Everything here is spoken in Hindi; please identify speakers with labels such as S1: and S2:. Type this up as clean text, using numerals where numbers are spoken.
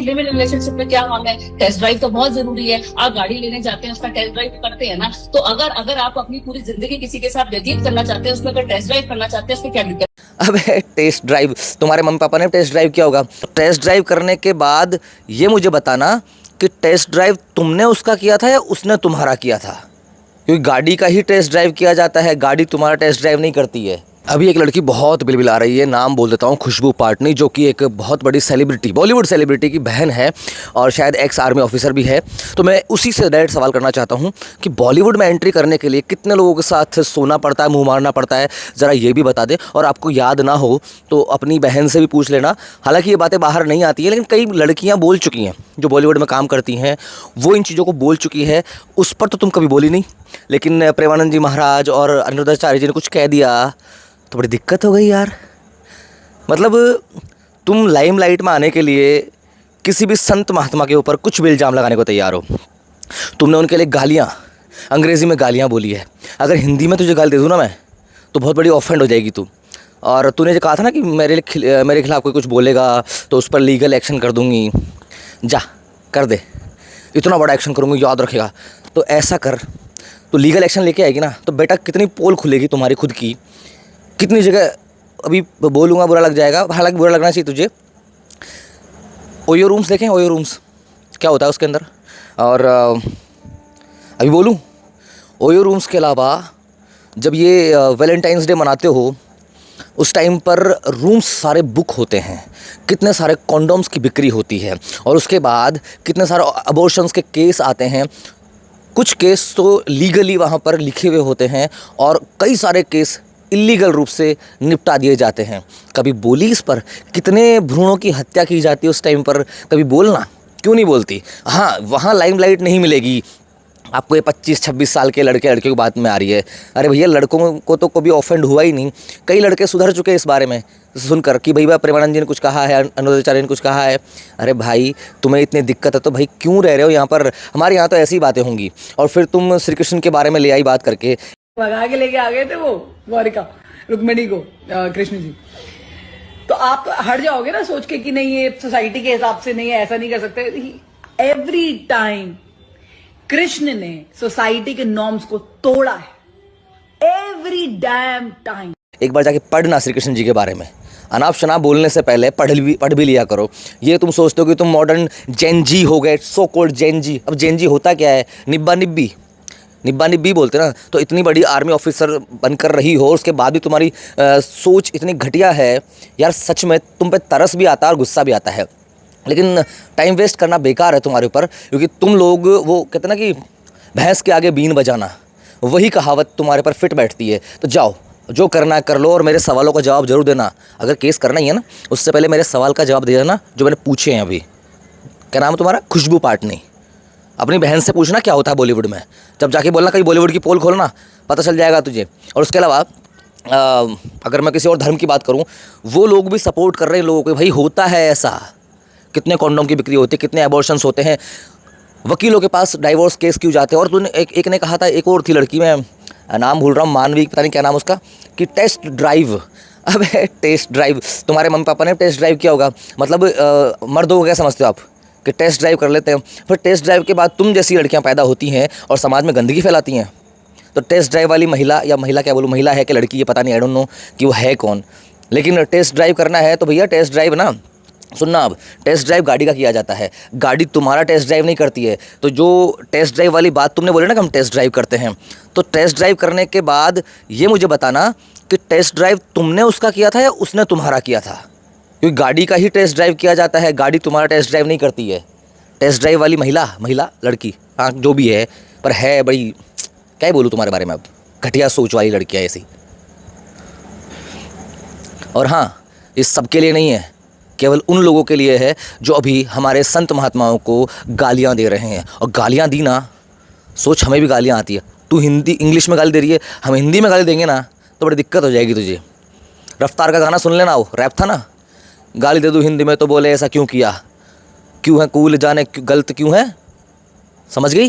S1: लिव इन रिलेशनशिप में क्या काम है, टेस्ट ड्राइव तो बहुत जरूरी है। आप गाड़ी लेने जाते हैं, उसका टेस्ट ड्राइव करते हैं ना, तो अगर आप अपनी पूरी जिंदगी किसी के साथ व्यतीत करना चाहते हैं, उसमें अगर टेस्ट ड्राइव करना चाहते हैं, उसमें क्या दिक्कत?
S2: अबे टेस्ट ड्राइव, तुम्हारे मम्मी पापा ने टेस्ट ड्राइव किया होगा। टेस्ट ड्राइव करने के बाद ये मुझे बताना कि टेस्ट ड्राइव तुमने उसका किया था या उसने तुम्हारा किया था, क्योंकि गाड़ी का ही टेस्ट ड्राइव किया जाता है, गाड़ी तुम्हारा टेस्ट ड्राइव नहीं करती है। अभी एक लड़की बहुत बिलबिला रही है, नाम बोल देता हूँ, खुशबू पाटनी, जो कि एक बहुत बड़ी सेलिब्रिटी, बॉलीवुड सेलिब्रिटी की बहन है और शायद एक्स आर्मी ऑफिसर भी है। तो मैं उसी से डायरेक्ट सवाल करना चाहता हूँ कि बॉलीवुड में एंट्री करने के लिए कितने लोगों के साथ सोना पड़ता है, मुँह मारना पड़ता है, ज़रा ये भी बता दे। और आपको याद ना हो तो अपनी बहन से भी पूछ लेना। हालाँकि ये बातें बाहर नहीं आती है, लेकिन कई लड़कियाँ बोल चुकी हैं जो बॉलीवुड में काम करती हैं, वो इन चीज़ों को बोल चुकी है। उस पर तो तुम कभी बोली नहीं, लेकिन प्रेमानंद जी महाराज और अनिरुद्धाचार्य जी ने कुछ कह दिया तो बड़ी दिक्कत हो गई यार। मतलब तुम लाइमलाइट में आने के लिए किसी भी संत महात्मा के ऊपर कुछ भी इल्ज़ाम लगाने को तैयार हो। तुमने उनके लिए गालियाँ, अंग्रेज़ी में गालियाँ बोली है। अगर हिंदी में तुझे गाली दे दूँ ना मैं, तो बहुत बड़ी ऑफेंड हो जाएगी तू। और तूने जो कहा था ना कि मेरे खिलाफ़ कोई कुछ बोलेगा तो उस पर लीगल एक्शन कर दूँगी, जा कर दे, इतना बड़ा एक्शन करूँगी, याद रखेगा। तो ऐसा कर, तो लीगल एक्शन लेके आएगी ना तो बेटा कितनी पोल खुलेगी तुम्हारी खुद की, कितनी जगह। अभी बोलूँगा बुरा लग जाएगा, हालांकि बुरा लगना चाहिए तुझे। ओयो रूम्स देखें, ओयो रूम्स क्या होता है उसके अंदर। और अभी बोलूँ, ओयो रूम्स के अलावा जब ये वैलेंटाइंस डे मनाते हो उस टाइम पर रूम्स सारे बुक होते हैं, कितने सारे कॉन्डोम्स की बिक्री होती है, और उसके बाद कितने सारे अबॉर्शंस के केस आते हैं। कुछ केस तो लीगली वहाँ पर लिखे हुए होते हैं और कई सारे केस इलीगल रूप से निपटा दिए जाते हैं। कभी बोली इस पर, कितने भ्रूणों की हत्या की जाती है उस टाइम पर, कभी बोलना क्यों नहीं बोलती। हाँ, वहाँ लाइमलाइट नहीं मिलेगी आपको। ये 25-26 साल के लड़के लड़कियों की बात में आ रही है। अरे भैया, लड़कों को तो कभी ऑफेंड हुआ ही नहीं। कई लड़के सुधर चुके हैं इस बारे में सुनकर कि भैया प्रेमानंद जी ने कुछ कहा है, अनुराधाचार्य ने कुछ कहा है। अरे भाई, तुम्हें इतनी दिक्कत है तो भाई क्यों रह रहे हो यहाँ पर। हमारे यहाँ तो ऐसी बातें होंगी। और फिर तुम श्री कृष्ण के बारे में ले आई बात करके,
S3: भगा के लेके आ गए थे वो द्वारिका रुक्मिणी को, कृष्ण जी। तो आप हट जाओगे ना सोच के कि नहीं ये सोसाइटी के हिसाब से नहीं है, ऐसा नहीं कर सकते। एवरी टाइम कृष्ण ने सोसाइटी के नॉर्म्स को तोड़ा है, एवरी डैम टाइम।
S2: एक बार जाके पढ़ना श्री कृष्ण जी के बारे में। अनाप शनाप बोलने से पहले पढ़ भी लिया करो। ये तुम सोचते हो कि तुम मॉडर्न जेन जी हो गए, सो कॉल्ड जेन जी। अब जेन जी होता क्या है, निब्बा निब्बी बोलते ना। तो इतनी बड़ी आर्मी ऑफिसर बनकर रही हो, उसके बाद भी तुम्हारी सोच इतनी घटिया है यार। सच में तुम पे तरस भी आता है और गुस्सा भी आता है, लेकिन टाइम वेस्ट करना बेकार है तुम्हारे ऊपर। क्योंकि तुम लोग, वो कहते ना कि भैंस के आगे बीन बजाना, वही कहावत तुम्हारे पर फिट बैठती है। तो जाओ, जो करना है कर लो, और मेरे सवालों का जवाब जरूर देना। अगर केस करना ही है ना, उससे पहले मेरे सवाल का जवाब दे देना जो मैंने पूछे हैं अभी। क्या नाम है तुम्हारा? खुशबू पाटनी। अपनी बहन से पूछना क्या होता है बॉलीवुड में, जब जाके बोलना कहीं बॉलीवुड की पोल खोलना, पता चल जाएगा तुझे। और उसके अलावा अगर मैं किसी और धर्म की बात करूं, वो लोग भी सपोर्ट कर रहे हैं लोगों को, भाई होता है ऐसा। कितने कॉन्डोम की बिक्री होती है, कितने अबॉर्शंस होते हैं, वकीलों के पास डाइवोर्स केस क्यों जाते हैं। और तूने एक ने कहा था, एक और थी लड़की, मैं नाम भूल रहा हूँ, मानवी पता नहीं क्या नाम उसका, कि टेस्ट ड्राइव। अबे टेस्ट ड्राइव, तुम्हारे मम्मी पापा ने टेस्ट ड्राइव किया होगा। मतलब मर्दों को क्या समझते हो आप कि टेस्ट ड्राइव कर लेते हैं, फिर टेस्ट ड्राइव के बाद तुम जैसी लड़कियां पैदा होती हैं और समाज में गंदगी फैलाती हैं। तो टेस्ट ड्राइव वाली महिला, या महिला क्या बोलूँ, महिला है कि लड़की, ये पता नहीं, आई डोंट नो कि वो है कौन, लेकिन टेस्ट ड्राइव करना है तो भैया टेस्ट ड्राइव ना, सुनना, अब टेस्ट ड्राइव गाड़ी का किया जाता है, गाड़ी तुम्हारा टेस्ट ड्राइव नहीं करती है। तो जो टेस्ट ड्राइव वाली बात तुमने बोली ना कि हम टेस्ट ड्राइव करते हैं, तो टेस्ट ड्राइव करने के बाद ये मुझे बताना कि टेस्ट ड्राइव तुमने उसका किया था या उसने तुम्हारा किया था। क्योंकि गाड़ी का ही टेस्ट ड्राइव किया जाता है, गाड़ी तुम्हारा टेस्ट ड्राइव नहीं करती है। टेस्ट ड्राइव वाली महिला लड़की, हाँ जो भी है, पर है बड़ी, क्या ही बोलूँ तुम्हारे बारे में, अब घटिया सोच वाली लड़कियाँ ऐसी। और हाँ, इस सब के लिए नहीं है, केवल उन लोगों के लिए है जो अभी हमारे संत महात्माओं को गालियाँ दे रहे हैं। और गालियाँ दी ना, सोच हमें भी गालियाँ आती है। तू हिंदी इंग्लिश में गाली दे रही है, हम हिंदी में गाली देंगे ना तो बड़ी दिक्कत हो जाएगी तुझे। रफ्तार का गाना सुन लेना, वो रैप था ना, गाली दे दूँ हिंदी में तो बोले ऐसा क्यों किया, क्यों है कूल जाने गलत क्यों है, समझ गई।